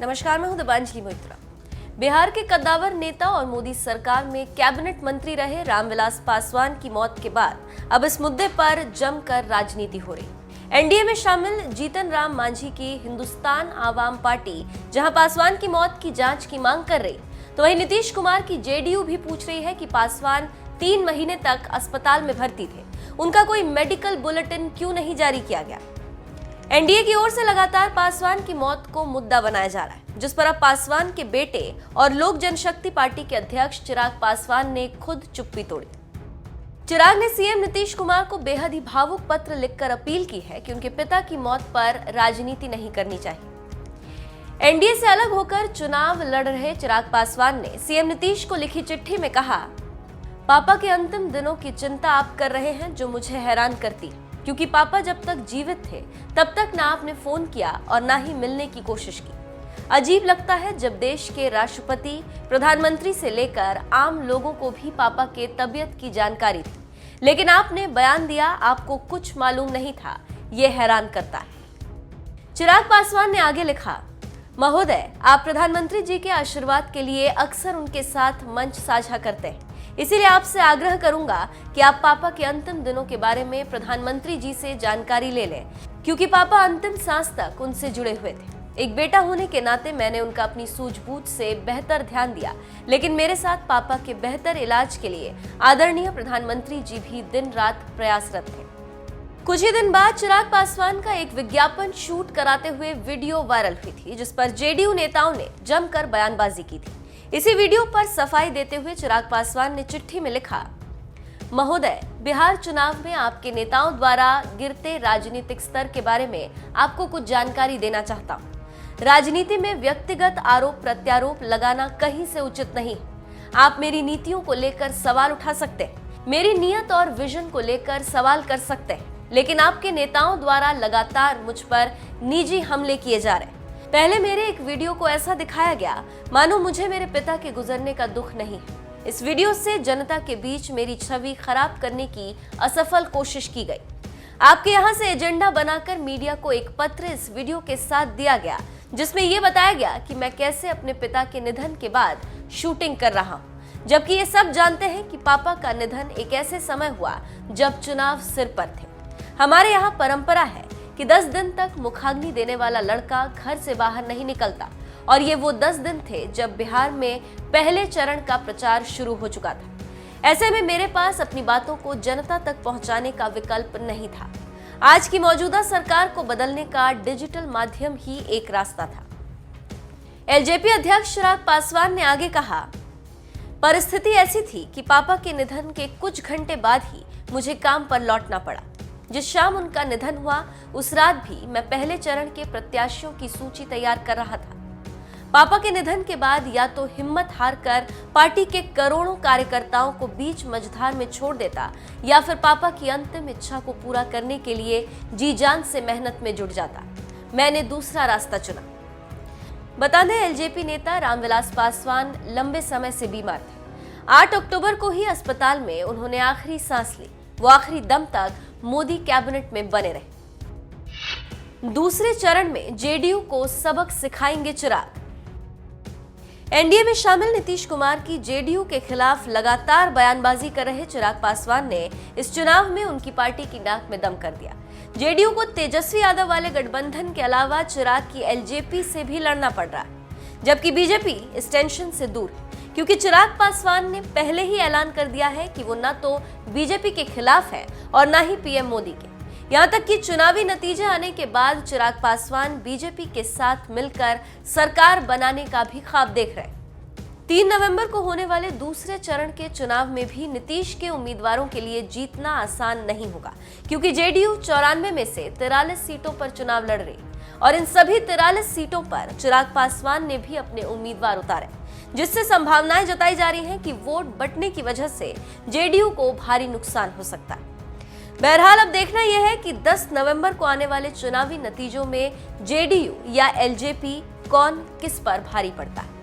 नमस्कार, मैं हूं दीपांजलि मोइत्रा। बिहार के कद्दावर नेता और मोदी सरकार में कैबिनेट मंत्री रहे रामविलास पासवान की मौत के बाद अब इस मुद्दे पर जमकर राजनीति हो रही। एनडीए में शामिल जीतन राम मांझी की हिंदुस्तान आवाम पार्टी जहां पासवान की मौत की जांच की मांग कर रही, तो वहीं नीतीश कुमार की जेडीयू भी पूछ रही है कि पासवान 3 महीने तक अस्पताल में भर्ती थे, उनका कोई मेडिकल बुलेटिन क्यों नहीं जारी किया गया। एनडीए की ओर से लगातार पासवान की मौत को मुद्दा बनाया जा रहा है, जिस पर अब पासवान के बेटे और लोक जनशक्ति पार्टी के अध्यक्ष चिराग पासवान ने खुद चुप्पी तोड़ी। चिराग ने सीएम नीतीश कुमार को बेहद ही भावुक पत्र लिखकर अपील की है कि उनके पिता की मौत पर राजनीति नहीं करनी चाहिए। एनडीए से अलग होकर चुनाव लड़ रहे चिराग पासवान ने सीएम नीतीश को लिखी चिट्ठी में कहा, पापा के अंतिम दिनों की चिंता आप कर रहे हैं जो मुझे हैरान करती है, क्योंकि पापा जब तक जीवित थे तब तक ना आपने फोन किया और ना ही मिलने की कोशिश की। अजीब लगता है जब देश के राष्ट्रपति, प्रधानमंत्री से लेकर आम लोगों को भी पापा के तबीयत की जानकारी थी, लेकिन आपने बयान दिया आपको कुछ मालूम नहीं था। ये हैरान करता है। चिराग पासवान ने आगे लिखा, महोदय, आप प्रधानमंत्री जी के आशीर्वाद के लिए अक्सर उनके साथ मंच साझा करते हैं, इसीलिए आपसे आग्रह करूंगा कि आप पापा के अंतिम दिनों के बारे में प्रधानमंत्री जी से जानकारी ले लें, क्योंकि पापा अंतिम सांस तक उनसे जुड़े हुए थे। एक बेटा होने के नाते मैंने उनका अपनी सूझबूझ से बेहतर ध्यान दिया, लेकिन मेरे साथ पापा के बेहतर इलाज के लिए आदरणीय प्रधानमंत्री जी भी दिन रात प्रयासरत थे। कुछ ही दिन बाद चिराग पासवान का एक विज्ञापन शूट कराते हुए वीडियो वायरल हुई थी, जिस पर जेडीयू नेताओं ने जमकर बयानबाजी की थी। इसी वीडियो पर सफाई देते हुए चिराग पासवान ने चिट्ठी में लिखा, महोदय, बिहार चुनाव में आपके नेताओं द्वारा गिरते राजनीतिक स्तर के बारे में आपको कुछ जानकारी देना चाहता हूँ। राजनीति में व्यक्तिगत आरोप प्रत्यारोप लगाना कहीं से उचित नहीं। आप मेरी नीतियों को लेकर सवाल उठा सकते हैं, मेरी नियत और विजन को लेकर सवाल कर सकते हैं, लेकिन आपके नेताओं द्वारा लगातार मुझ पर निजी हमले किए जा रहे हैं। पहले मेरे एक वीडियो को ऐसा दिखाया गया मानो मुझे मेरे पिता के गुजरने का दुख नहीं है। इस वीडियो से जनता के बीच मेरी छवि खराब करने की असफल कोशिश की गई। आपके यहाँ से एजेंडा बनाकर मीडिया को एक पत्र इस वीडियो के साथ दिया गया, जिसमें यह बताया गया कि मैं कैसे अपने पिता के निधन के बाद शूटिंग कर रहा हूँ, जबकि ये सब जानते हैं कि पापा का निधन एक ऐसे समय हुआ जब चुनाव सिर पर थे। हमारे यहाँ परंपरा है कि 10 दिन तक मुखाग्नि देने वाला लड़का घर से बाहर नहीं निकलता, और ये वो 10 दिन थे जब बिहार में पहले चरण का प्रचार शुरू हो चुका था। ऐसे में मेरे पास अपनी बातों को जनता तक पहुंचाने का विकल्प नहीं था। आज की मौजूदा सरकार को बदलने का डिजिटल माध्यम ही एक रास्ता था। एलजेपी अध्यक्ष चिराग पासवान ने आगे कहा, परिस्थिति ऐसी थी कि पापा के निधन के कुछ घंटे बाद ही मुझे काम पर लौटना पड़ा। जिस शाम उनका निधन हुआ उस रात भी मैं पहले चरण के प्रत्याशियों की सूची तैयार कर रहा था। पापा के निधन के बाद या तो हिम्मत हारकर पार्टी के करोड़ों कार्यकर्ताओं को बीच मझधार में छोड़ देता, या फिर पापा की अंतिम इच्छा को पूरा करने के लिए जी जान से मेहनत में जुट जाता। मैंने दूसरा रास्ता चुना। बता दें, एलजेपी नेता रामविलास पासवान लंबे समय से बीमार थे। 8 अक्टूबर को ही अस्पताल में उन्होंने आखिरी सांस ली। वो आखिरी दम तक मोदी कैबिनेट में बने रहे। दूसरे चरण में जेडीयू को सबक सिखाएंगे चिराग। एनडीए में शामिल नीतीश कुमार की जेडीयू के खिलाफ लगातार बयानबाजी कर रहे चिराग पासवान ने इस चुनाव में उनकी पार्टी की नाक में दम कर दिया। जेडीयू को तेजस्वी यादव वाले गठबंधन के अलावा चिराग की एलजेपी से भी लड़ना पड़ रहा है, जबकि बीजेपी इस टेंशन से दूर है, क्योंकि चिराग पासवान ने पहले ही ऐलान कर दिया है कि वो न तो बीजेपी के खिलाफ है और न ही पीएम मोदी के। यहाँ तक कि चुनावी नतीजे आने के बाद चिराग पासवान बीजेपी के साथ मिलकर सरकार बनाने का भी ख्वाब देख रहे हैं। 3 नवंबर को होने वाले दूसरे चरण के चुनाव में भी नीतीश के उम्मीदवारों के लिए जीतना आसान नहीं होगा, क्योंकि जेडीयू 94 में से 43 सीटों पर चुनाव लड़ रही, और इन सभी 43 सीटों पर चिराग पासवान ने भी अपने उम्मीदवार उतारे, जिससे संभावनाएं जताई जा रही हैं कि वोट बंटने की वजह से जेडीयू को भारी नुकसान हो सकता है। बहरहाल अब देखना यह है कि 10 नवंबर को आने वाले चुनावी नतीजों में जेडीयू या एलजेपी कौन किस पर भारी पड़ता है।